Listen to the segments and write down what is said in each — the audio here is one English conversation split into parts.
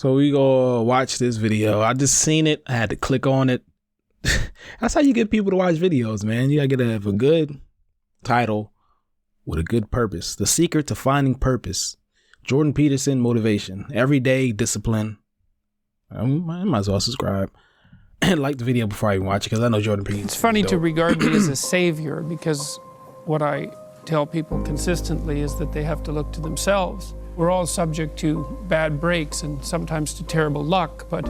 So we go watch this video. I just seen it. I had to click on it. That's how you get people to watch videos, man. You gotta have a good title with a good purpose. The secret to finding purpose. Jordan Peterson motivation. Everyday discipline. I might as well subscribe and like the video before I even watch it, because I know Jordan Peterson. It's funny to regard me as a savior, because what I tell people consistently is that they have to look to themselves. We're all subject to bad breaks and sometimes to terrible luck, but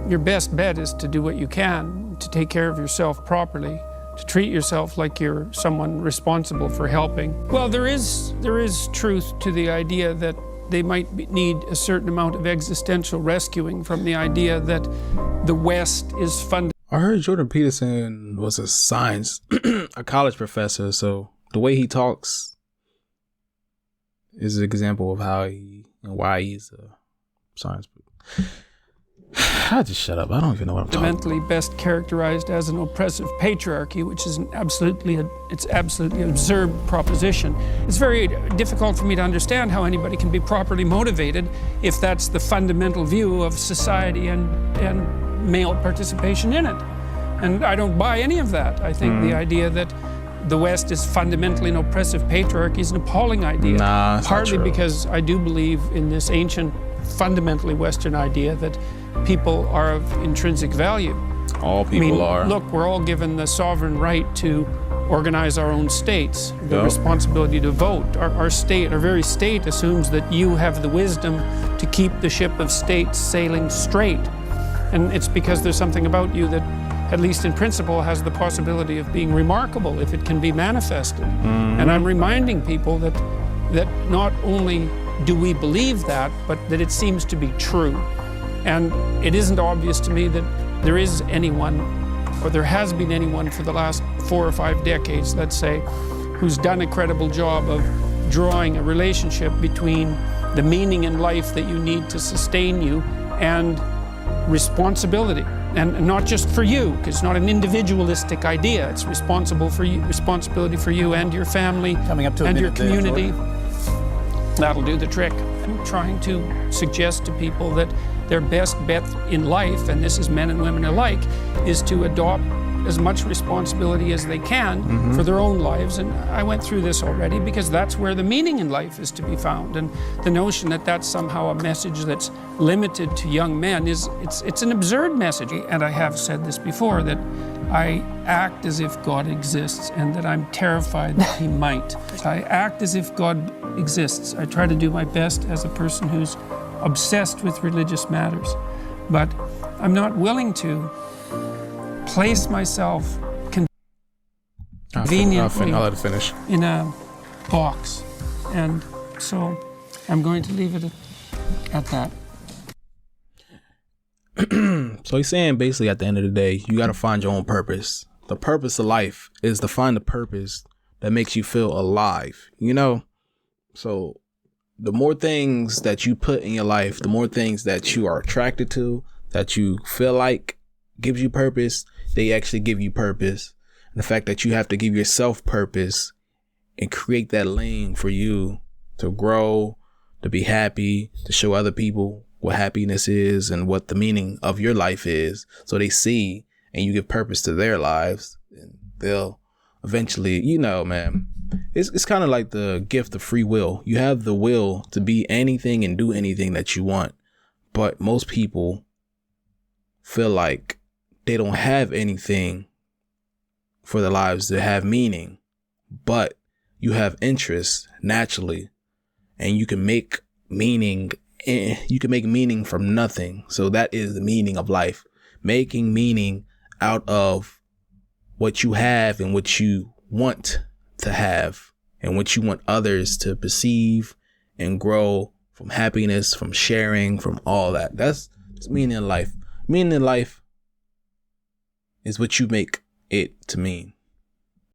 your best bet is to do what you can to take care of yourself properly, to treat yourself like you're someone responsible for helping. Well, there is truth to the idea that they might need a certain amount of existential rescuing from the idea that the West is funded. I heard Jordan Peterson was a science, a college professor, so the way he talks is an example of how he and why he's a science. I just shut up. I don't even know what I'm talking about. Fundamentally best characterized as an oppressive patriarchy, which is absolutely absurd proposition. It's very difficult for me to understand how anybody can be properly motivated if that's the fundamental view of society and male participation in it. And I don't buy any of that. I think the idea that the West is fundamentally an oppressive patriarchy is an appalling idea. Nah, it's partly not true. Because I do believe in this ancient, fundamentally Western idea that people are of intrinsic value. All people are. Look, we're all given the sovereign right to organize our own states, the responsibility to vote. Our very state assumes that you have the wisdom to keep the ship of state sailing straight. And it's because there's something about you that, at least in principle, has the possibility of being remarkable if it can be manifested. And I'm reminding people that not only do we believe that, but that it seems to be true. And it isn't obvious to me that there is anyone, or there has been anyone for the last 4 or 5 decades, let's say, who's done a credible job of drawing a relationship between the meaning in life that you need to sustain you and responsibility. And not just for you, because it's not an individualistic idea. It's responsibility for you and your family and your community. That'll do the trick. I'm trying to suggest to people that their best bet in life, and this is men and women alike, is to adopt as much responsibility as they can for their own lives. And I went through this already, because that's where the meaning in life is to be found. And the notion that that's somehow a message that's limited to young men it's an absurd message. And I have said this before, that I act as if God exists and that I'm terrified that he might. I act as if God exists. I try to do my best as a person who's obsessed with religious matters, but I'm not willing to place myself conveniently I'll let it finish. in a box. And so I'm going to leave it at that. So he's saying basically at the end of the day, you got to find your own purpose. The purpose of life is to find the purpose that makes you feel alive, you know? So the more things that you put in your life, the more things that you are attracted to, that you feel like gives you purpose, they actually give you purpose. And the fact that you have to give yourself purpose and create that lane for you to grow, to be happy, to show other people what happiness is and what the meaning of your life is, so they see and you give purpose to their lives, and they'll eventually, you know, man, it's kind of like the gift of free will. You have the will to be anything and do anything that you want, but most people feel like they don't have anything for their lives that have meaning, but you have interests naturally, and you can make meaning. You can make meaning from nothing. So that is the meaning of life. Making meaning out of what you have and what you want to have and what you want others to perceive and grow from happiness, from sharing, from all that. That's meaning in life. Meaning in life is what you make it to mean.